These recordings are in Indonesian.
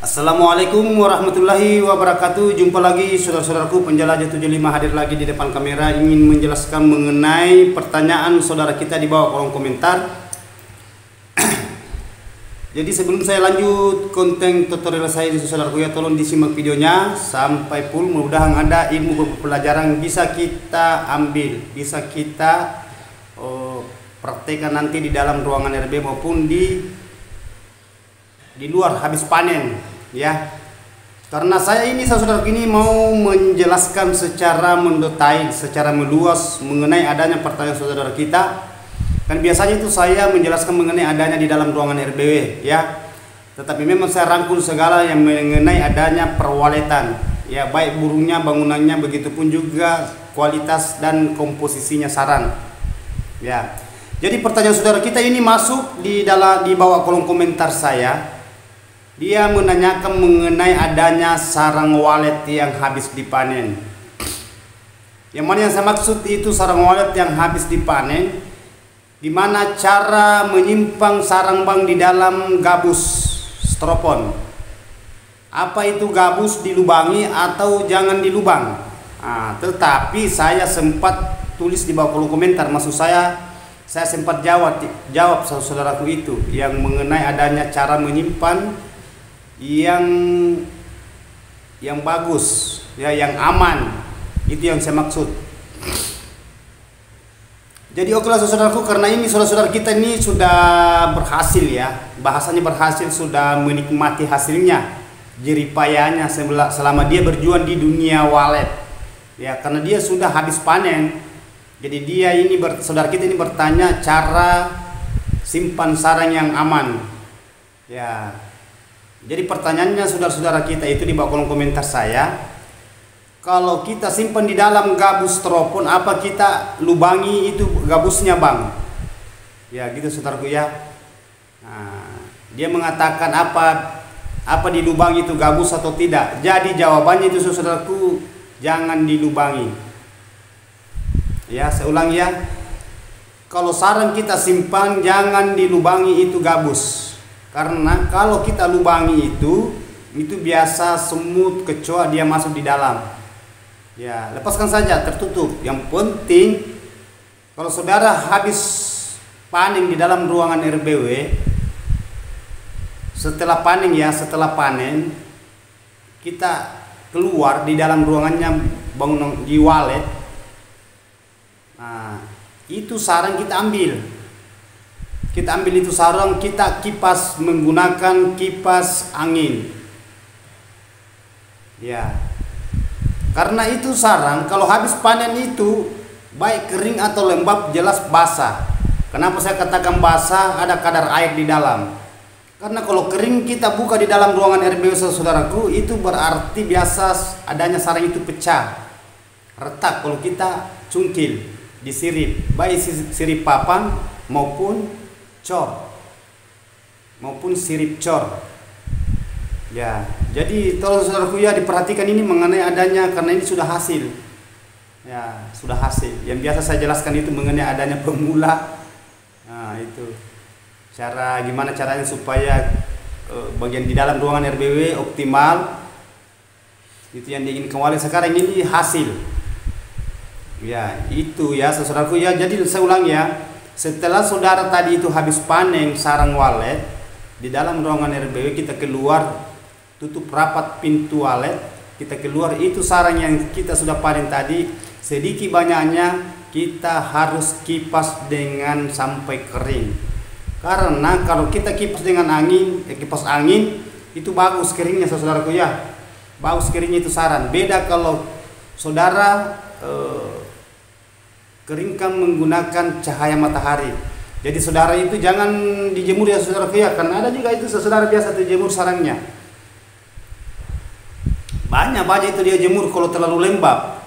Assalamualaikum warahmatullahi wabarakatuh. Jumpa lagi saudara-saudaraku penjelajah 75 hadir lagi di depan kamera ingin menjelaskan mengenai pertanyaan saudara kita di bawah kolom komentar. Jadi sebelum saya lanjut konten tutorial saya di saudaraku ya, tolong disimak videonya sampai full. Mudah-mudahan ada ilmu pelajaran bisa kita ambil, bisa kita praktekkan nanti di dalam ruangan RB maupun di luar habis panen ya. Karena saya ini saudara ini mau menjelaskan secara mendetail, secara meluas mengenai adanya pertanyaan saudara kita. Kan biasanya itu saya menjelaskan mengenai adanya di dalam ruangan RBW ya. Tetapi memang saya rangkul segala yang mengenai adanya perwaletan ya, baik burungnya, bangunannya, begitupun juga kualitas dan komposisinya sarang ya. Jadi pertanyaan saudara kita ini masuk di bawah kolom komentar saya. Dia menanyakan mengenai adanya sarang walet yang habis dipanen. Yang mana yang saya maksud itu sarang walet yang habis dipanen, dimana cara menyimpang sarang bang di dalam gabus stropon. Apa itu gabus dilubangi atau jangan dilubang? Tetapi saya sempat tulis di bawah kolom komentar, maksud saya sempat jawab saudaraku itu yang mengenai adanya cara menyimpan yang bagus ya, yang aman, itu yang saya maksud. Jadi okelah saudaraku, karena ini saudara-saudara kita ini sudah berhasil ya, bahasanya berhasil, sudah menikmati hasilnya, jeripayanya selama dia berjuang di dunia walet ya, karena dia sudah habis panen. Jadi dia ini saudara kita ini bertanya cara simpan sarang yang aman ya. Jadi pertanyaannya saudara-saudara kita itu di bawah kolom komentar saya, kalau kita simpan di dalam gabus stropon, apa kita lubangi itu gabusnya bang? Ya gitu saudaraku ya. Dia mengatakan apa dilubangi itu gabus atau tidak. Jadi jawabannya itu saudaraku, jangan dilubangi. Ya saya ulang ya, kalau sarang kita simpan jangan dilubangi itu gabus. Karena kalau kita lubangi itu biasa semut, kecoa dia masuk di dalam. Ya, lepaskan saja, tertutup. Yang penting kalau saudara habis panen di dalam ruangan RBW, setelah panen kita keluar di dalam ruangannya, bangun di walet. Itu sarang kita ambil. Kita ambil itu sarang, kita kipas menggunakan kipas angin. Ya. Karena itu sarang kalau habis panen itu baik kering atau lembab jelas basah. Kenapa saya katakan basah? Ada kadar air di dalam. Karena kalau kering kita buka di dalam ruangan RBW saudaraku, itu berarti biasa adanya sarang itu pecah, retak kalau kita cungkil, disirip, baik sirip papan maupun cor maupun sirip cor ya. Jadi tolong saudaraku ya diperhatikan ini mengenai adanya, karena ini sudah hasil ya, sudah hasil yang biasa saya jelaskan itu mengenai adanya pemula. Itu gimana caranya supaya bagian di dalam ruangan RBW optimal, itu yang diinginkan walet. Sekarang ini hasil ya, itu ya saudaraku ya. Jadi saya ulang ya, setelah saudara tadi itu habis panen sarang walet di dalam ruangan RBW, kita keluar, tutup rapat pintu walet, kita keluar, itu sarang yang kita sudah panen tadi, sedikit banyaknya kita harus kipas dengan sampai kering. Karena kalau kita kipas dengan kipas angin itu bagus keringnya saudaraku ya, bagus keringnya itu sarang. Beda kalau saudara keringkan menggunakan cahaya matahari. Jadi saudara itu jangan dijemur ya saudara ya, karena ada juga itu saudara biasa dijemur sarangnya. Banyak itu dia jemur kalau terlalu lembab.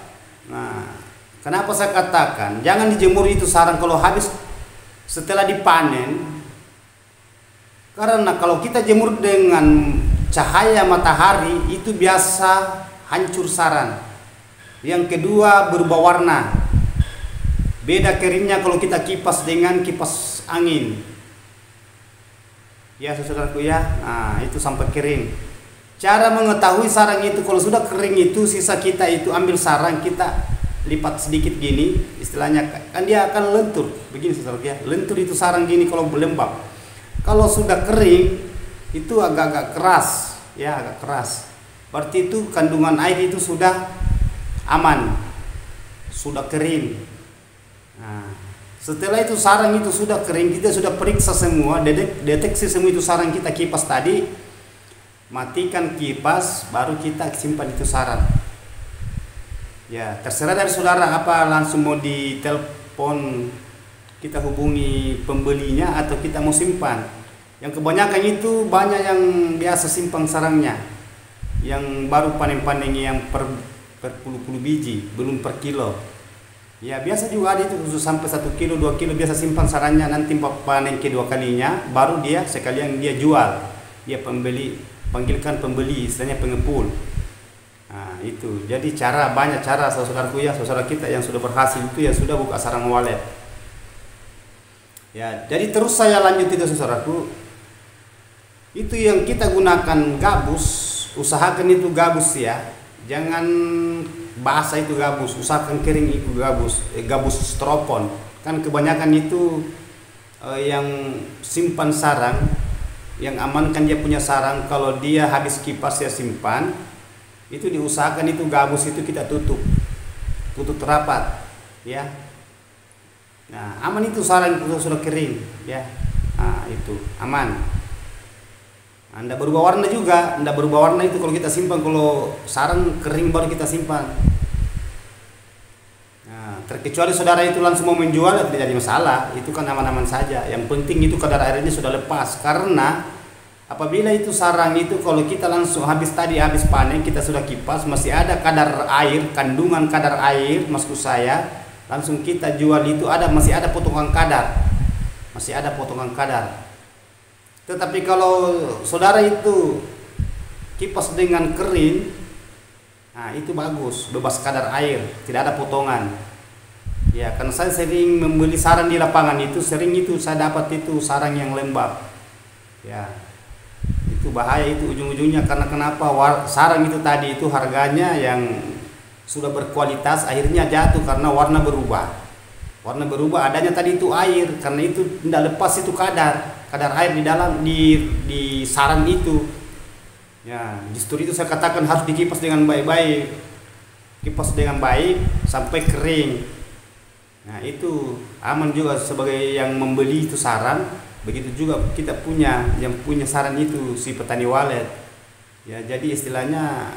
Kenapa saya katakan jangan dijemur itu sarang kalau habis setelah dipanen? Karena kalau kita jemur dengan cahaya matahari itu biasa hancur sarang. Yang kedua berubah warna. Beda keringnya kalau kita kipas dengan kipas angin. Ya saudaraku ya, itu sampai kering. Cara mengetahui sarang itu kalau sudah kering itu sisa kita itu ambil sarang kita lipat sedikit gini, istilahnya kan dia akan lentur begini saudara ya. Lentur itu sarang gini kalau lembab. Kalau sudah kering itu agak-agak keras ya, agak keras. Berarti itu kandungan air itu sudah aman, sudah kering. Nah, setelah itu sarang itu sudah kering, kita sudah periksa semua, deteksi semua itu sarang, kita kipas tadi, matikan kipas, baru kita simpan itu sarang. Ya, terserah dari saudara apa langsung mau ditelepon, kita hubungi pembelinya atau kita mau simpan. Yang kebanyakan itu banyak yang biasa simpan sarangnya, yang baru panen-panen yang per puluh-puluh biji, belum per kilo. Ya biasa juga ada itu khusus sampai 1 kilo 2 kilo biasa simpan sarangnya, nanti panen kedua kalinya baru dia sekalian dia jual, dia pembeli, panggilkan pembeli, istilahnya pengepul. Nah itu jadi banyak cara saudaraku ya, saudara kita yang sudah berhasil itu ya sudah buka sarang walet ya. Jadi terus saya lanjut itu saudaraku, itu yang kita gunakan gabus, usahakan itu gabus ya, jangan basah itu gabus, usahakan kering itu gabus stropon. Kan kebanyakan itu yang simpan sarang, yang amankan dia punya sarang, kalau dia habis kipas ya simpan, itu diusahakan itu gabus itu kita tutup rapat ya. Nah aman itu sarang itu sudah kering ya. Nah itu aman. Anda berubah warna juga, Anda berubah warna itu kalau kita simpan, kalau sarang kering baru kita simpan. Nah, terkecuali saudara itu langsung mau menjual, tidak jadi masalah, itu kan aman-aman saja. Yang penting itu kadar airnya sudah lepas, karena apabila itu sarang itu kalau kita langsung habis panen kita sudah kipas, masih ada kadar air, kandungan kadar air, maksud saya, langsung kita jual itu masih ada potongan kadar, Tetapi kalau saudara itu kipas dengan kering, nah itu bagus, bebas kadar air, tidak ada potongan. Ya, karena saya sering membeli sarang di lapangan itu, sering itu saya dapat itu sarang yang lembab. Ya, itu bahaya itu ujung-ujungnya, karena kenapa? Sarang itu tadi itu harganya yang sudah berkualitas akhirnya jatuh karena warna berubah, adanya tadi itu air, karena itu tidak lepas itu kadar air di dalam di sarang itu ya. Justru itu saya katakan harus dikipas dengan baik-baik, sampai kering. Nah itu aman juga sebagai yang membeli itu sarang. Begitu juga kita yang punya sarang itu si petani walet ya. Jadi istilahnya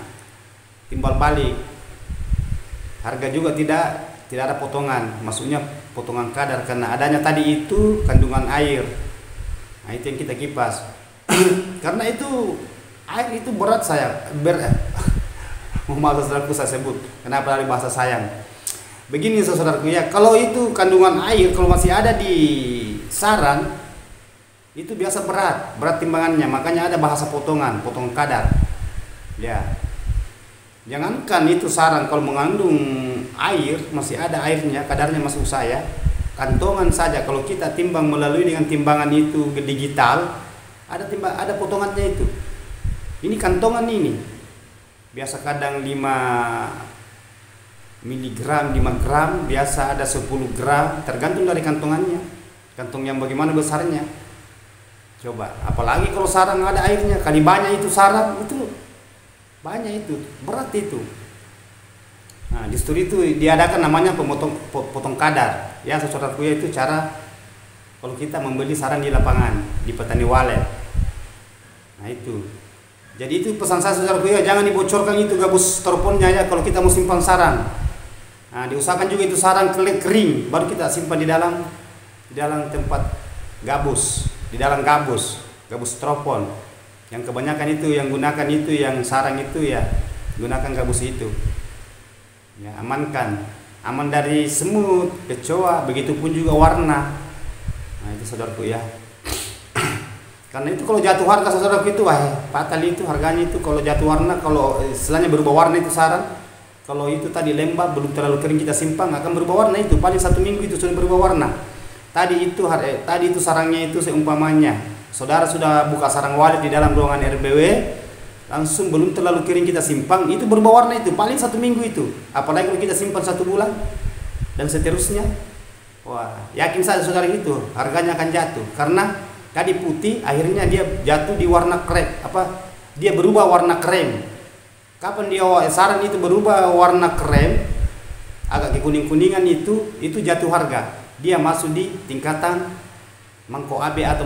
timbal balik, harga juga tidak ada potongan, maksudnya potongan kadar, karena adanya tadi itu kandungan air. Nah itu yang kita kipas. Karena itu air itu berat saudaraku saya sebut, kenapa dari bahasa sayang begini saudaraku ya. Kalau itu kandungan air kalau masih ada di sarang itu biasa berat timbangannya, makanya ada bahasa potongan kadar ya. Jangankan itu sarang, kalau mengandung air masih ada airnya, kadarnya masuk saya, kantongan saja kalau kita timbang melalui dengan timbangan itu digital, ada potongannya itu. Ini kantongan ini biasa kadang 5 miligram, 5 gram, biasa ada 10 gram, tergantung dari kantongannya, kantong yang bagaimana besarnya. Coba apalagi kalau sarang ada airnya, kali banyak itu sarang itu banyak itu, berat itu. Nah justru itu diadakan namanya potong kadar ya saudaraku ya. Itu cara kalau kita membeli sarang di lapangan di petani walet. Nah itu, jadi itu pesan saya saudaraku ya, jangan dibocorkan itu gabus stroponnya ya kalau kita mau simpan sarang. Nah diusahakan juga itu sarang kering baru kita simpan di dalam tempat gabus, di dalam gabus stropon. Yang kebanyakan itu yang gunakan itu yang sarang itu ya gunakan gabus itu ya. Aman dari semut, kecoa, begitupun juga warna. Nah itu saudaraku ya. Karena itu kalau jatuh harga saudaraku itu fatal itu harganya itu kalau jatuh warna, kalau istilahnya berubah warna itu sarang. Kalau itu tadi lembab belum terlalu kering kita simpan akan berubah warna, itu paling 1 minggu itu sudah berubah warna. Tadi itu sarangnya itu seumpamanya saudara sudah buka sarang walet di dalam ruangan RBW, langsung belum terlalu kering kita simpan, itu berubah warna itu paling 1 minggu itu. Apalagi kalau kita simpan 1 bulan dan seterusnya. Wah, yakin saya saudara itu harganya akan jatuh karena tadi putih akhirnya dia jatuh di warna krem, dia berubah warna krem. Kapan dia saran itu berubah warna krem agak kuning-kuningan itu jatuh harga. Dia masuk di tingkatan mangkok AB atau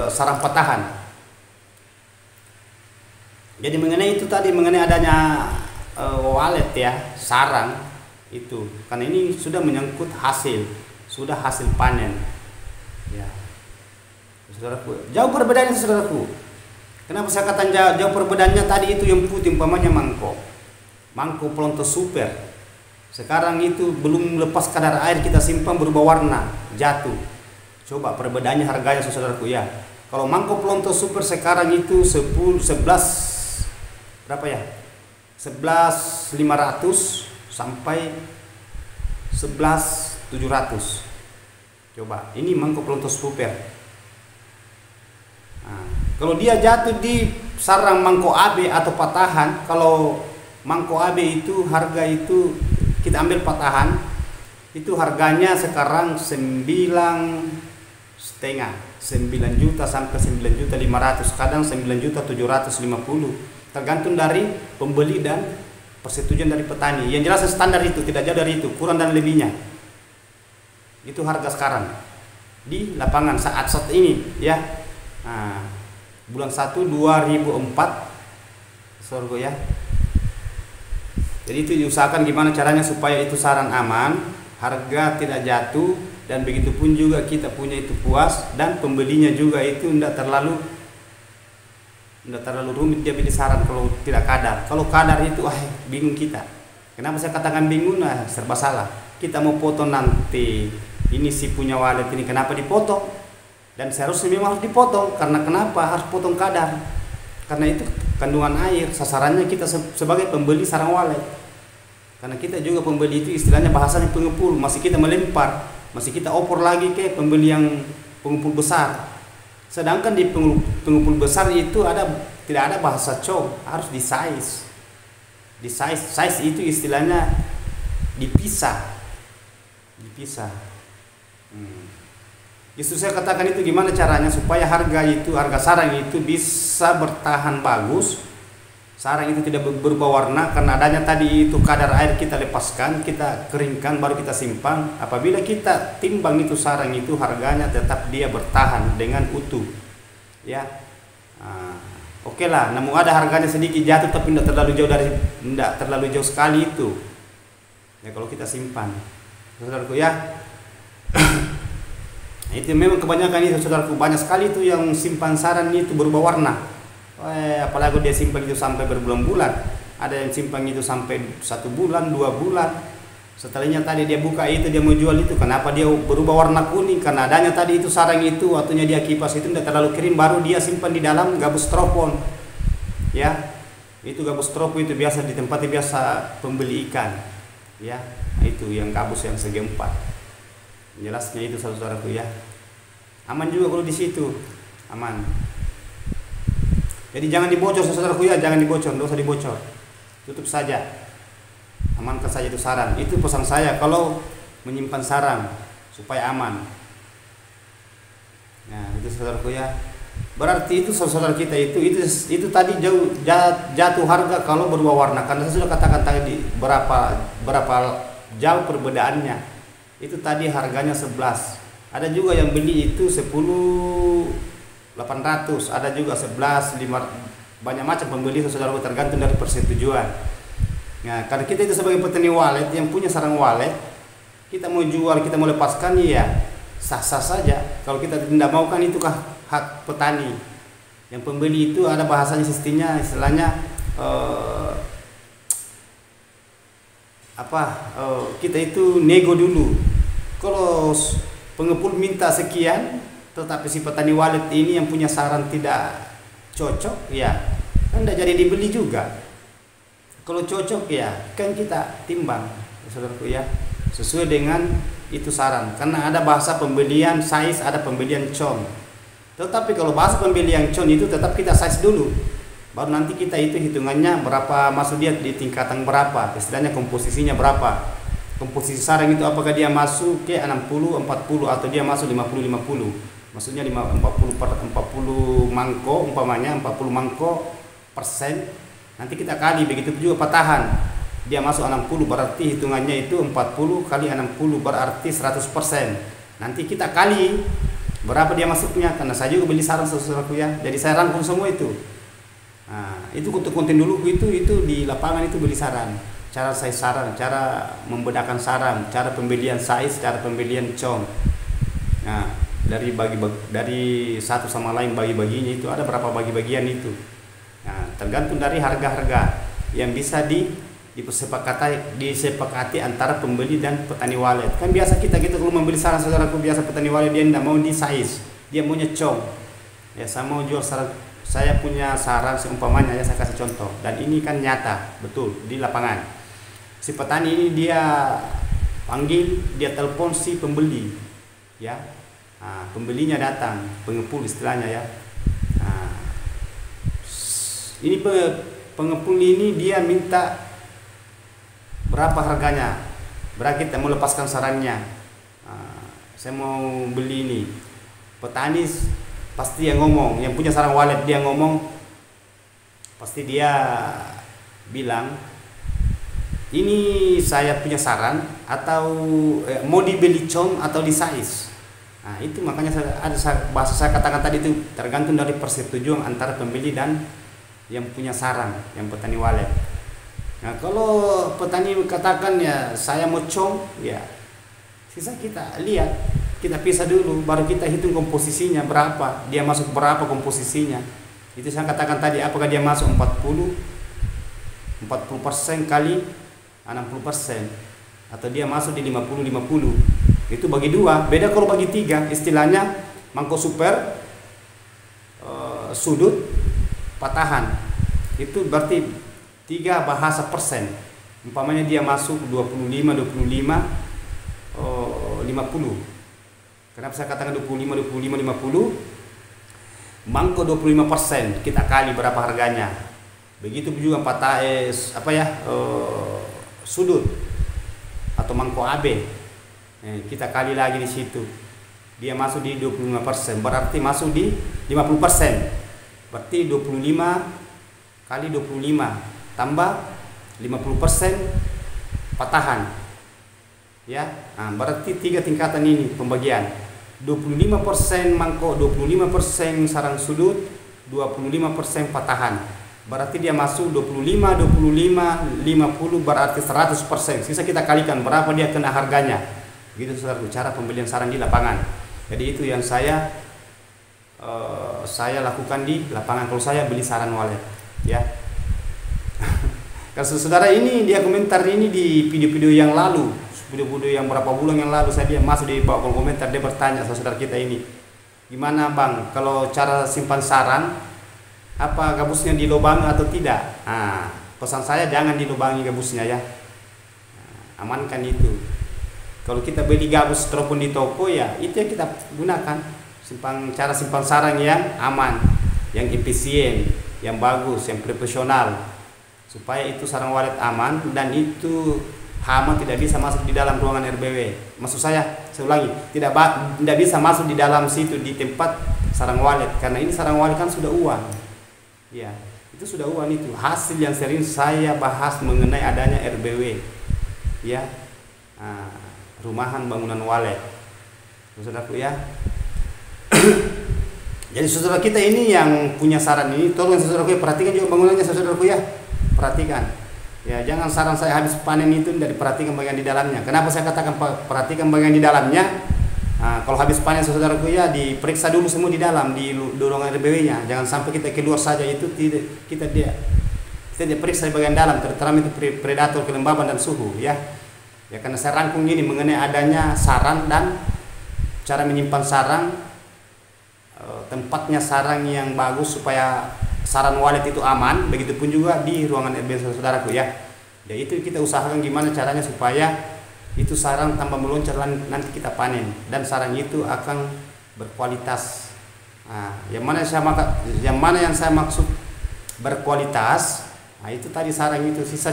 sarang patahan. Jadi mengenai itu tadi, mengenai adanya walet ya, sarang itu, karena ini sudah menyangkut sudah hasil panen ya saudaraku. Jauh perbedaannya saudaraku. Kenapa saya katakan jauh perbedaannya? Tadi itu yang putih umpamanya mangkok Plonto Super, sekarang itu belum lepas kadar air kita simpan berubah warna, jatuh. Coba perbedaannya harganya saudaraku ya. Kalau mangkok Plonto Super sekarang itu 11 berapa ya, 11.500 sampai 11.700. Coba ini mangkok Plonto Super. Nah, kalau dia jatuh di sarang mangkok AB atau patahan, kalau mangkok AB itu harga itu kita ambil patahan, itu harganya sekarang 9,5 juta sampai 9.500.000, kadang 9.750.000, tergantung dari pembeli dan persetujuan dari petani. Yang jelas standar itu tidak jauh dari itu, kurang dan lebihnya. Itu harga sekarang di lapangan saat ini ya. Nah, bulan 1 2004 sorgo ya. Jadi itu diusahakan gimana caranya supaya itu sarang aman, harga tidak jatuh, dan begitu pun juga kita punya itu puas, dan pembelinya juga itu tidak terlalu rumit dia beli sarang kalau tidak kadar. Kalau kadar itu bingung kita. Kenapa saya katakan bingung? Nah, serba salah. Kita mau potong nanti, ini si punya walet ini kenapa dipotong? Dan seharusnya memang harus dipotong. Karena kenapa harus potong kadar? Karena itu kandungan air. Sasarannya kita sebagai pembeli sarang walet. Karena kita juga pembeli itu istilahnya bahasanya pengepul. Masih kita melempar, masih kita opor lagi ke pembeli yang pengepul besar. Sedangkan di pengepul besar itu tidak ada bahasa cow, harus di size. Di size itu istilahnya dipisah. Justru saya katakan itu gimana caranya supaya harga sarang itu bisa bertahan bagus. Sarang itu tidak berubah warna karena adanya tadi itu kadar air kita lepaskan, kita keringkan baru kita simpan. Apabila kita timbang itu sarang itu harganya tetap dia bertahan dengan utuh. Ya. Oke lah, namun ada harganya sedikit jatuh tapi tidak terlalu jauh sekali itu. Ya kalau kita simpan. Saudaraku ya. Itu memang kebanyakan itu saudaraku, banyak sekali itu yang simpan sarang itu berubah warna. Apalagi dia simpan itu sampai berbulan-bulan. Ada yang simpan itu sampai 1 bulan, 2 bulan. Setelahnya tadi dia buka itu, dia mau jual itu. Kenapa dia berubah warna kuning? Karena adanya tadi itu sarang itu, waktunya dia kipas itu tidak terlalu kering, baru dia simpan di dalam gabus stropon. Ya, itu gabus stropon itu biasa ditempati biasa pembeli ikan. Ya, itu yang gabus yang segi 4. Jelasnya itu saudaraku ya. Aman juga kalau di situ, aman. Jadi jangan dibocor saudaraku ya, jangan dibocor, tidak usah dibocor. Tutup saja. Amankan saja itu sarang. Itu pesan saya kalau menyimpan sarang supaya aman. Nah, itu saudaraku ya. Berarti itu saudara kita itu tadi jatuh harga kalau berubah warna. Karena saya sudah katakan tadi berapa jauh perbedaannya. Itu tadi harganya 11. Ada juga yang beli itu 10.800, ada juga 11.500, banyak macam pembeli saudara, tergantung dari persetujuan. Nah, karena kita itu sebagai petani walet yang punya sarang walet, kita mau jual, kita mau lepaskan ya sah-sah saja. Kalau kita tidak mau kan itu hak petani. Yang pembeli itu ada bahasanya istilahnya kita itu nego dulu. Kalau pengepul minta sekian, tetapi si petani walet ini yang punya saran tidak cocok, ya kan tidak jadi dibeli juga. Kalau cocok ya kan kita timbang, saudaraku ya, sesuai dengan itu saran. Karena ada bahasa pembelian size, ada pembelian con. Tetapi kalau bahasa pembelian con itu tetap kita size dulu. baru nanti kita itu hitungannya berapa masuk dia di tingkatan berapa, istilahnya komposisinya berapa. Komposisi sarang itu apakah dia masuk ke 60 40 atau dia masuk 50 50. Maksudnya 40 mangkok umpamanya 40 mangkok persen. Nanti kita kali begitu juga patahan. Dia masuk 60 berarti hitungannya itu 40 kali 60 berarti 100%. Nanti kita kali berapa dia masuknya, karena saya juga beli sarang saudaraku ya. Jadi saya rangkum semua itu. Nah, itu konten dulu itu di lapangan itu beli sarang. Cara saya sarang, cara membedakan sarang, cara pembelian size, cara pembelian com. Nah, dari satu sama lain bagi-baginya itu ada berapa bagi-bagian itu. Nah, tergantung dari harga-harga yang bisa disepakati antara pembeli dan petani walet. Kan biasa kita kalau membeli sarang saudaraku, biasa petani walet dia tidak mau di size, dia maunya com. Ya, saya mau jual sarang, saya punya sarang seumpamanya ya, saya kasih contoh, dan ini kan nyata betul di lapangan. Si petani ini dia panggil, dia telepon si pembeli ya. Nah, pembelinya datang, pengepul istilahnya ya. Nah, ini pengepul ini dia minta berapa harganya, berapa kita mau lepaskan sarangnya. Saya mau beli ini. Petani pasti yang ngomong, yang punya sarang walet dia ngomong, pasti dia bilang ini saya punya sarang atau mau dibeli com atau di size. Nah, itu makanya bahasa saya katakan tadi itu tergantung dari persetujuan antara pembeli dan yang punya sarang, yang petani walet. Nah, kalau petani katakan ya saya mau com, ya sisa kita lihat, kita pisah dulu, baru kita hitung komposisinya berapa, dia masuk berapa komposisinya. Itu saya katakan tadi, apakah dia masuk 40% kali 60%, atau dia masuk di 50-50. Itu bagi dua, beda kalau bagi tiga, istilahnya mangkok super, sudut, patahan. Itu berarti 3 bahasa persen. Umpamanya dia masuk 25 50. Kenapa saya katakan 25 50? Mangko 25%, kita kali berapa harganya. Begitu juga sudut atau mangko AB. Kita kali lagi di situ. Dia masuk di 25%, berarti masuk di 50%. Berarti 25 kali 25 tambah 50% patahan ya. Nah, berarti 3 tingkatan ini pembagian. 25% mangkok, 25% sarang sudut, 25% patahan. Berarti dia masuk 25 50 berarti 100%. Sisa kita kalikan berapa dia kena harganya. Gitu saudara, cara pembelian sarang di lapangan. Jadi itu yang saya lakukan di lapangan kalau saya beli sarang walet ya. Kalau saudara ini dia komentar ini di video-video yang lalu, video-video yang berapa bulan yang lalu, dia masuk di bawah kolom komentar, dia bertanya saudara kita ini, gimana bang kalau cara simpan sarang, apa gabusnya dilubangi atau tidak? Nah, pesan saya jangan dilubangi gabusnya ya. Nah, amankan itu. Kalau kita beli gabus teropon di toko ya itu yang kita gunakan, cara simpan sarang yang aman, yang efisien, yang bagus, yang profesional, supaya itu sarang walet aman dan itu hama tidak bisa masuk di dalam ruangan RBW. Maksud saya ulangi, tidak bisa masuk di dalam situ di tempat sarang walet, karena ini sarang walet kan sudah uang ya, itu sudah uang. Itu hasil yang sering saya bahas mengenai adanya RBW ya. Rumahan bangunan walet saudaraku ya. Jadi saudara kita ini yang punya sarang ini, tolong saudaraku ya, perhatikan juga bangunannya saudaraku ya, perhatikan ya, jangan sarang saya habis panen itu tidak diperhatikan bagian di dalamnya. Kenapa saya katakan perhatikan bagian di dalamnya? Nah, kalau habis panen saudaraku ya, diperiksa dulu semua di dalam, di ruangan RBW-nya. Jangan sampai kita keluar saja itu kita periksa di bagian dalam, terutama itu predator, kelembaban dan suhu ya. Ya, karena saya rangkum gini mengenai adanya sarang dan cara menyimpan sarang, tempatnya sarang yang bagus supaya sarang walet itu aman. Begitupun juga di ruangan RBW saudaraku ya. Ya itu kita usahakan gimana caranya supaya itu sarang tanpa meloncat nanti kita panen dan sarang itu akan berkualitas. Nah, yang mana yang saya maksud berkualitas. Nah itu tadi sarang itu, sisa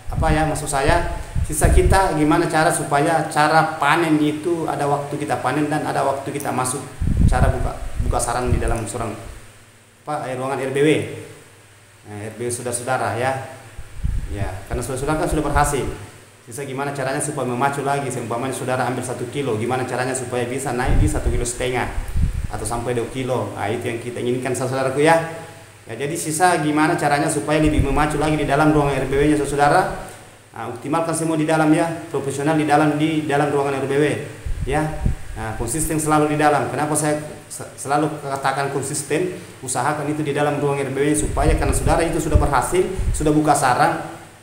apa ya maksud saya, sisa kita gimana cara supaya cara panen itu ada waktu kita panen dan ada waktu kita masuk, cara buka sarang di dalam ruangan RBW. Nah, RBW saudara ya. Ya, karena saudara kan sudah berhasil. Sisa gimana caranya supaya memacu lagi, seumpamanya saudara ambil 1 kilo, gimana caranya supaya bisa naik di 1,5 kilo atau sampai 2 kilo. Nah, itu yang kita inginkan saudaraku ya. Ya, jadi sisa gimana caranya supaya lebih memacu lagi di dalam ruangan RBW-nya saudara. Nah, optimalkan semua di dalam ya, profesional di dalam ruangan RBW ya. Nah, konsisten selalu di dalam. Kenapa saya selalu katakan konsisten? Usahakan itu di dalam ruangan RBW supaya karena saudara itu sudah berhasil, sudah buka sarang,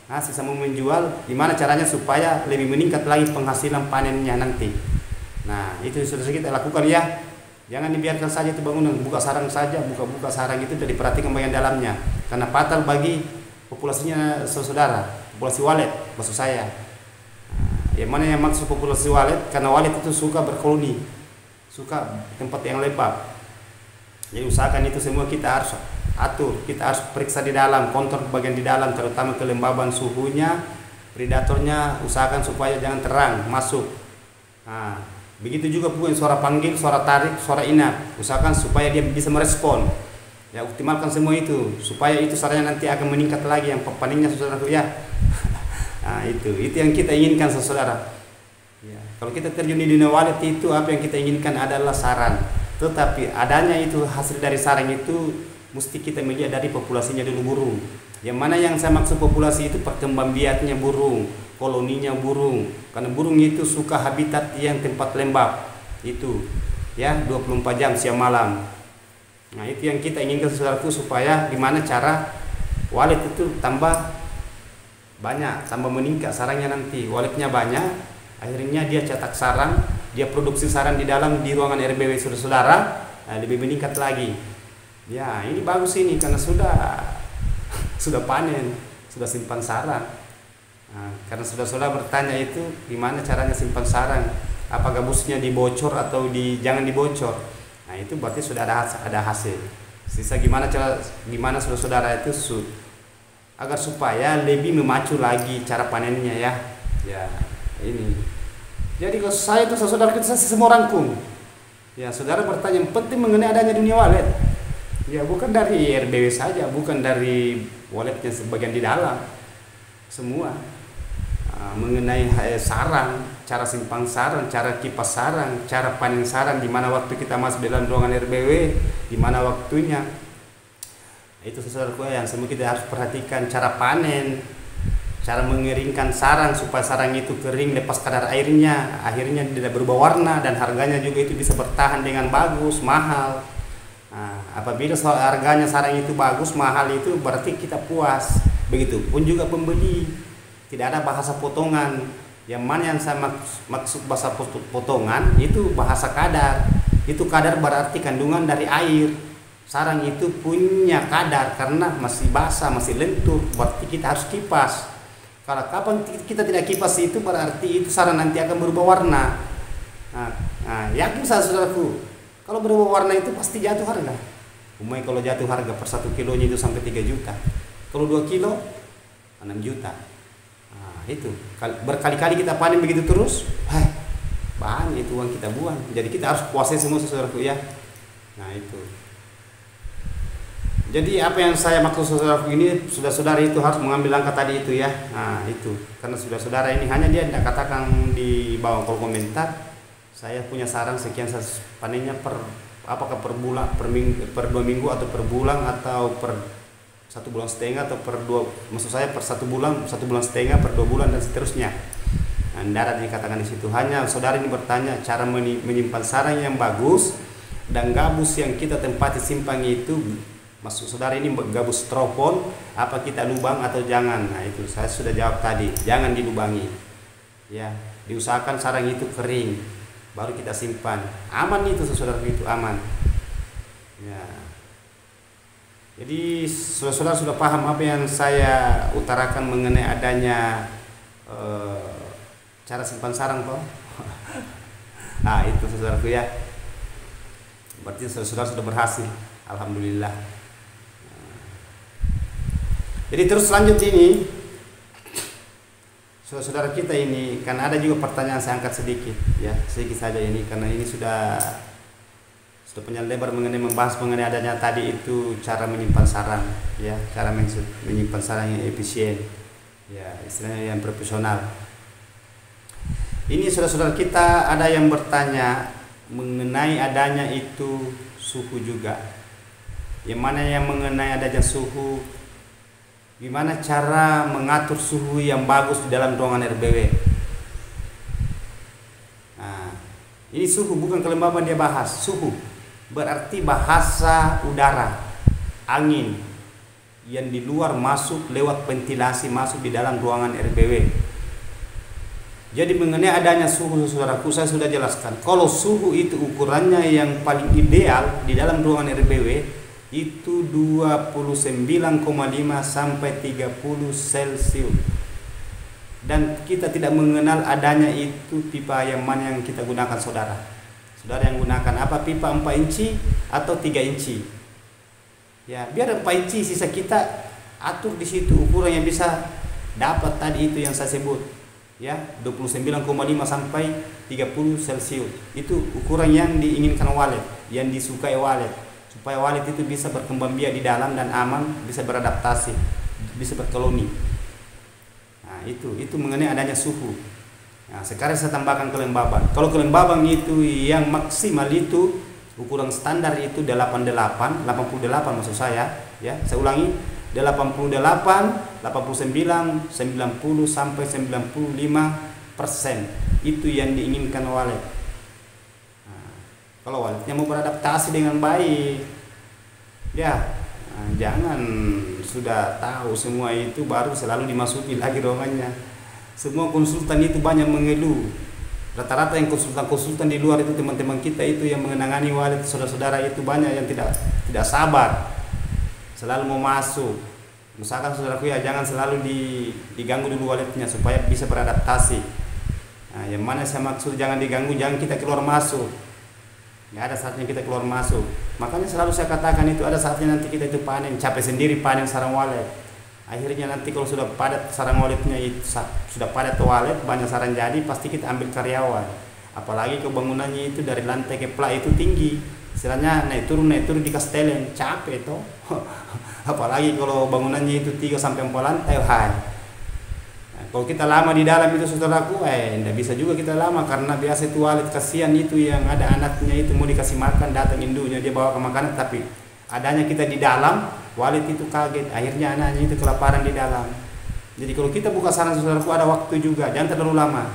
nah sisa mau menjual, gimana caranya supaya lebih meningkat lagi penghasilan panennya nanti. Nah, itu sudah kita lakukan ya. Jangan dibiarkan saja itu bangunan buka sarang saja, buka sarang itu tidak diperhatikan bagian dalamnya, karena fatal bagi populasinya saudara, populasi walet maksud saya. Nah, yang mana yang maksud populasi walet? Karena walet itu suka berkoloni, suka tempat yang lembab. Jadi usahakan itu semua kita harus atur, kita harus periksa di dalam, kontrol bagian di dalam, terutama kelembaban suhunya, predatornya usahakan supaya jangan terang masuk. Nah, begitu juga pun suara panggil, suara tarik, suara inap, usahakan supaya dia bisa merespon. Ya, optimalkan semua itu supaya itu sarangnya nanti akan meningkat lagi yang panennya saudaraku ya. Nah, itu yang kita inginkan saudara. Ya, kalau kita terjun di dunia walet itu apa yang kita inginkan adalah sarang. Tetapi adanya itu hasil dari sarang itu mesti kita melihat dari populasinya dulu burung. Yang mana yang saya maksud populasi itu perkembangbiaknya burung, koloninya burung. Karena burung itu suka habitat yang tempat lembab. Itu ya 24 jam siang malam. Nah, itu yang kita inginkan saudaraku supaya gimana cara walet itu tambah banyak, tambah meningkat sarangnya nanti. Waletnya banyak, akhirnya dia cetak sarang, dia produksi sarang di ruangan RBW saudara-saudara, lebih meningkat lagi. Ya, ini bagus ini karena sudah panen, sudah simpan sarang. Nah, karena saudara-saudara bertanya itu gimana caranya simpan sarang, apa gabusnya dibocor atau jangan dibocor. Nah, itu berarti sudah ada hasil. Sisa gimana saudara-saudara itu agar supaya lebih memacu lagi cara panennya ya. Ya, ini. Jadi kalau saya itu saudara kita semua rangkum. Ya, saudara bertanya yang penting mengenai adanya dunia walet. Ya, bukan dari RBW saja, bukan dari waletnya sebagian di dalam. Semua mengenai sarang, cara simpan sarang, cara kipas sarang, cara panen sarang, di mana waktu kita masuk dalam ruangan RBW, di mana waktunya. Itu sesuatu yang semua kita harus perhatikan, cara panen, cara mengeringkan sarang supaya sarang itu kering lepas kadar airnya, akhirnya tidak berubah warna dan harganya juga itu bisa bertahan dengan bagus, mahal. Nah, apabila harganya sarang itu bagus, mahal itu berarti kita puas. Begitupun juga pembeli. Tidak ada bahasa potongan. Yang mana yang saya maksud bahasa potongan itu bahasa kadar. Itu kadar berarti kandungan dari air. Sarang itu punya kadar karena masih basah, masih lentur, berarti kita harus kipas. Kalau kapan kita tidak kipas itu berarti itu sarang nanti akan berubah warna. Nah, yakin saya saudaraku. Kalau berubah warna itu pasti jatuh harga. Umumnya kalau jatuh harga per 1 kilonya itu sampai 3 juta. Kalau 2 kilo 6 juta. Nah, itu berkali-kali kita panen begitu terus, banyak itu uang kita buang. Jadi kita harus kuasai semua saudaraku ya. Nah, itu. Jadi apa yang saya maksud saudaraku ini, saudara-saudara itu harus mengambil langkah tadi itu ya. Nah, itu. Karena saudara-saudara ini hanya dia tidak katakan di bawah kolom komentar. Saya punya sarang sekian, panennya apakah per bulan, per 2 minggu atau per bulan atau per 1,5 bulan atau per 2, maksud saya per 1 bulan, 1,5 bulan, per 2 bulan dan seterusnya. Nah, tidak ada dikatakan di situ. Hanya saudara ini bertanya cara menyimpan sarang yang bagus dan gabus yang kita tempati simpan itu, maksud saudara ini gabus stropon, apa kita lubang atau jangan. Nah, itu saya sudah jawab tadi, jangan dilubangi. Ya, diusahakan sarang itu kering. Baru kita simpan, aman itu saudara itu aman. Ya. Jadi saudara sudah paham apa yang saya utarakan mengenai adanya cara simpan sarang toh. Nah, itu saudaraku ya. Berarti saudara sudah berhasil, alhamdulillah. Jadi terus lanjut ini, saudara kita ini, kan ada juga pertanyaan saya angkat sedikit, ya sedikit saja ini, karena ini sudah panjang lebar membahas mengenai adanya tadi itu cara menyimpan sarang, ya cara menyimpan sarang yang efisien, ya istilahnya yang profesional. Ini saudara-saudara kita ada yang bertanya mengenai adanya itu suhu juga, yang mana yang mengenai adanya suhu, gimana cara mengatur suhu yang bagus di dalam ruangan RBW. Nah, ini suhu bukan kelembaban, dia bahas suhu. Berarti bahasa udara, angin yang di luar masuk lewat ventilasi masuk di dalam ruangan RBW. Jadi mengenai adanya suhu, saudaraku, saya sudah jelaskan. Kalau suhu itu ukurannya yang paling ideal di dalam ruangan RBW itu 29,5 sampai 30 Celcius. Dan kita tidak mengenal adanya itu pipa yang mana yang kita gunakan, saudara. Saudara yang gunakan apa, pipa 4 inci atau 3 inci. Ya, biar 4 inci, sisa kita atur di situ ukuran yang bisa dapat tadi itu yang saya sebut. Ya, 29,5 sampai 30 Celcius. Itu ukuran yang diinginkan walet, yang disukai walet, supaya walet itu bisa berkembang biak di dalam dan aman, bisa beradaptasi, bisa berkoloni. Nah, itu mengenai adanya suhu. Nah, sekarang saya tambahkan kelembaban. Kalau kelembaban itu yang maksimal itu ukuran standar itu 88 maksud saya, ya. Saya ulangi, 88, 89, 90 sampai 95% itu yang diinginkan walet. Nah, kalau waletnya mau beradaptasi dengan baik, ya, jangan sudah tahu semua itu baru selalu dimasuki lagi ruangannya. Semua konsultan itu banyak mengeluh. Rata-rata yang konsultan di luar itu teman-teman kita itu yang mengenangani walet, saudara-saudara itu banyak yang tidak sabar, selalu mau masuk. Misalkan saudaraku, ya jangan selalu diganggu dulu waletnya supaya bisa beradaptasi. Nah, yang mana saya maksud jangan diganggu, jangan kita keluar masuk. Ya, ada saatnya kita keluar masuk. Makanya selalu saya katakan itu ada saatnya nanti kita itu panen, capek sendiri panen sarang walet. Akhirnya nanti kalau sudah padat sarang waletnya itu, sudah padat walet, banyak sarang jadi, pasti kita ambil karyawan. Apalagi kebangunannya itu dari lantai ke plat itu tinggi, istilahnya naik turun di kastelen, capek toh. Apalagi kalau bangunannya itu 3 sampai 4 lantai, hai. Nah, kalau kita lama di dalam itu, saudaraku, tidak bisa juga kita lama, karena biasa itu walet kasihan itu yang ada anaknya itu mau dikasih makan, datang indunya dia bawa ke makanan, tapi adanya kita di dalam, walet itu kaget, akhirnya anaknya itu kelaparan di dalam. Jadi kalau kita buka sarang, saudaraku, ada waktu juga, jangan terlalu lama.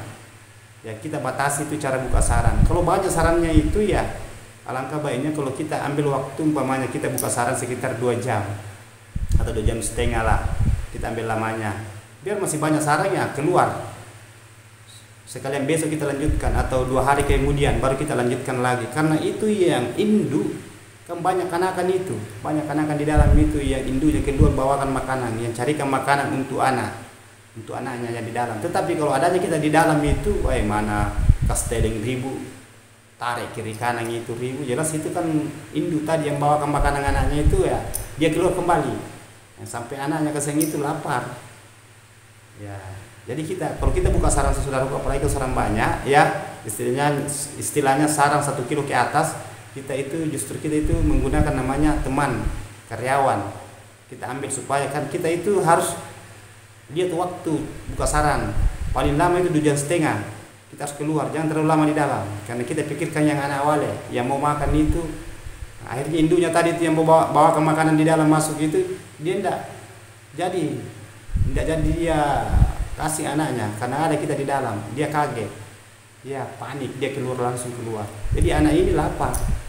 Ya, kita batasi itu cara buka sarang. Kalau banyak sarangnya itu, ya alangkah baiknya kalau kita ambil waktu, umpamanya kita buka sarang sekitar 2 jam atau 2 jam setengah lah, kita ambil lamanya, biar masih banyak sarangnya keluar. Sekalian besok kita lanjutkan atau 2 hari kemudian baru kita lanjutkan lagi, karena itu yang induk. Kan banyak anakan itu, banyak anakan di dalam itu yang induknya keluar bawakan makanan, yang carikan makanan untuk anaknya yang di dalam. Tetapi kalau adanya kita di dalam itu, mana kasteleng ribu, tarik kiri kanan itu ribu, jelas itu kan induk tadi yang bawakan makanan anaknya itu, ya dia keluar kembali, ya, sampai anaknya keseng itu lapar. Ya, jadi kalau kita buka sarang, saudaraku, apalagi kalau sarang banyak, ya istilahnya sarang 1 kilo ke atas, kita itu menggunakan namanya teman karyawan. Kita ambil supaya kan kita itu harus lihat waktu buka sarang, paling lama itu 2 jam setengah kita harus keluar, jangan terlalu lama di dalam, karena kita pikirkan yang anak walet yang mau makan itu. Akhirnya induknya tadi itu yang bawa ke makanan di dalam masuk itu, dia tidak jadi dia kasih anaknya, karena ada kita di dalam, dia kaget, dia panik, dia langsung keluar. Jadi anak ini lapar.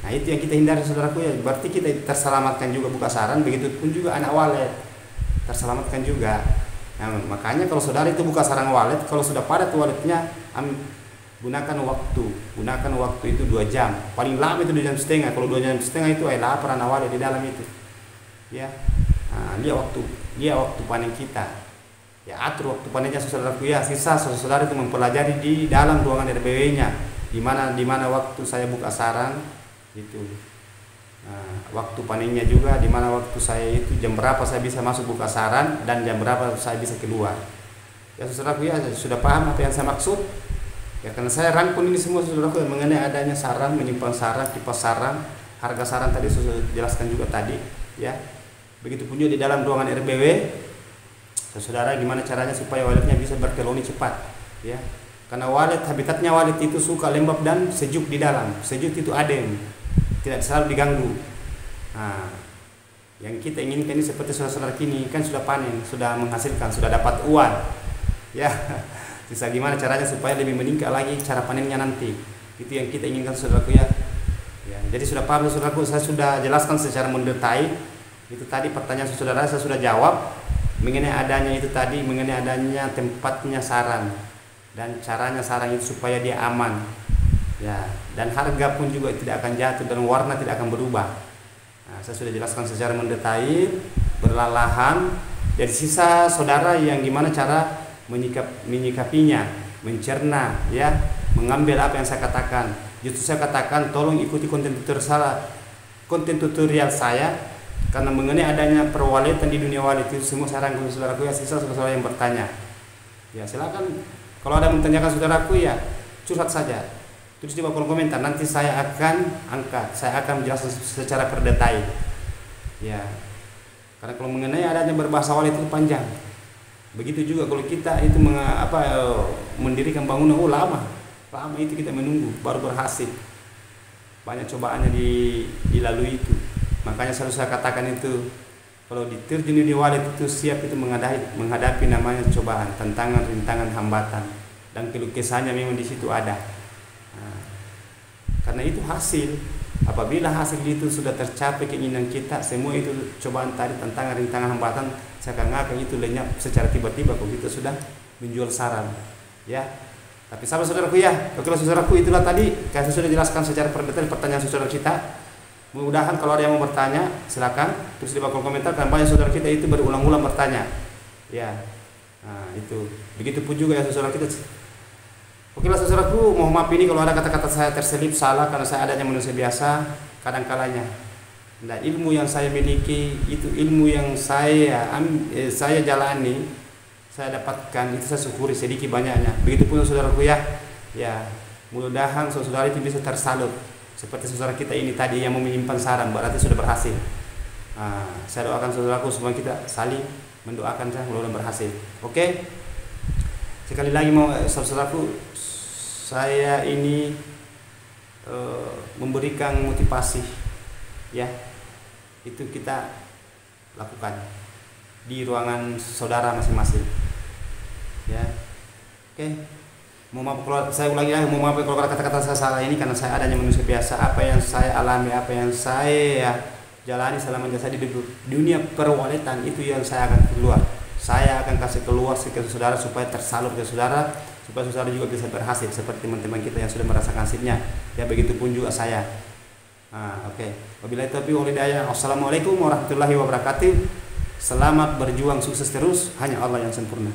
Nah, itu yang kita hindari, saudaraku, ya. Berarti kita terselamatkan juga buka sarang, begitu pun juga anak walet terselamatkan juga. Nah, makanya kalau saudara itu buka sarang walet, kalau sudah padat waletnya, gunakan waktu itu 2 jam, paling lama itu 2 jam setengah. Kalau 2 jam setengah itu lapar anak walet di dalam itu, ya. Nah, dia waktu panen kita, ya atur waktu panennya, saudaraku, ya. Sisa saudara itu mempelajari di dalam ruangan RBW-nya, di mana waktu saya buka sarang itu. waktu panennya juga, di mana waktu saya itu jam berapa saya bisa masuk buka saran dan jam berapa saya bisa keluar. Ya saudaraku ya, sudah paham apa yang saya maksud? Ya karena saya rangkum ini semua saudaraku mengenai adanya sarang, menyimpan sarang, tipe sarang, harga sarang tadi sudah jelaskan juga tadi ya. Begitupun juga di dalam ruangan RBW, saudara gimana caranya supaya waletnya bisa berkoloni cepat ya. Karena walet, habitatnya walet itu suka lembab dan sejuk di dalam. Sejuk itu adem, tidak selalu diganggu. Nah, yang kita inginkan ini seperti saudara-saudara kini kan sudah panen, sudah menghasilkan, sudah dapat uang ya. Bisa gimana caranya supaya lebih meningkat lagi cara panennya nanti, itu yang kita inginkan saudaraku ya. Jadi sudah paham saudaraku, saya sudah jelaskan secara mendetail. Itu tadi pertanyaan saudara saya sudah jawab mengenai adanya itu tadi, mengenai adanya tempatnya sarang dan caranya sarang itu supaya dia aman ya, dan harga pun juga tidak akan jatuh dan warna tidak akan berubah. Nah, saya sudah jelaskan secara mendetail, berlalahan. Jadi sisa saudara yang gimana cara menyikapinya, mencerna ya, mengambil apa yang saya katakan. Justru saya katakan tolong ikuti konten tutorial saya, karena mengenai adanya perwaletan di dunia walet itu semua saya rangkum saudaraku ya. Sisa saudara yang bertanya ya silakan, kalau ada yang menanyakan saudaraku ya curhat saja, tulis di bawah kolom komentar, nanti saya akan angkat, saya akan menjelaskan secara berdetail ya. Karena kalau mengenai adanya berbahasa walet itu panjang. Begitu juga kalau kita itu mendirikan bangunan, lama itu kita menunggu baru berhasil. Banyak cobaannya dilalui itu. Makanya selalu saya katakan itu, kalau diterjun di walet itu siap itu menghadapi namanya cobaan, tantangan, rintangan, hambatan, dan keluh kesahnya memang di situ ada. Nah, karena itu hasil. Apabila hasil itu sudah tercapai keinginan kita, semua itu cobaan tadi, tantangan, rintangan, hambatan, saya akan itu lenyap secara tiba-tiba kalau kita sudah menjual sarang ya. Tapi saudaraku ya, oke saudaraku, itulah tadi saya sudah jelaskan secara berdetail pertanyaan saudara kita. Mudah-mudahan kalau ada yang mau bertanya silakan tulis di bawah kolom komentar, karena banyak saudara kita itu berulang-ulang bertanya ya. Nah itu, begitupun juga ya saudara kita. Oke lah saudaraku, mohon maaf ini kalau ada kata-kata saya terselip salah, karena saya adanya manusia biasa kadang-kalanya. Nah, ilmu yang saya miliki itu ilmu yang saya jalani, saya dapatkan, itu saya syukuri sedikit banyaknya. Begitupun saudaraku ya. Ya, mudah-mudahan saudara itu bisa tersalut seperti saudara kita ini tadi yang menyimpan sarang, berarti sudah berhasil. Nah, saya doakan saudaraku semua kita saling mendoakan saya mudah-mudahan berhasil. Oke. Sekali lagi mau saudaraku, saya ini memberikan motivasi ya, itu kita lakukan di ruangan saudara masing-masing ya. Oke, mohon maaf kalau saya ulangi lagi, mohon maaf kalau kata-kata saya salah ini, karena saya adanya manusia biasa. Apa yang saya alami, apa yang saya jalani selama saya di dunia perwaletan, itu yang saya akan keluar. Saya akan kasih keluar ke saudara supaya tersalur ke saudara, supaya saudara juga bisa berhasil seperti teman-teman kita yang sudah merasakan hasilnya ya. Begitupun juga saya. Oke. Wabillahi taufiq wal hidayah. Wassalamualaikum warahmatullahi wabarakatuh. Selamat berjuang, sukses terus, hanya Allah yang sempurna.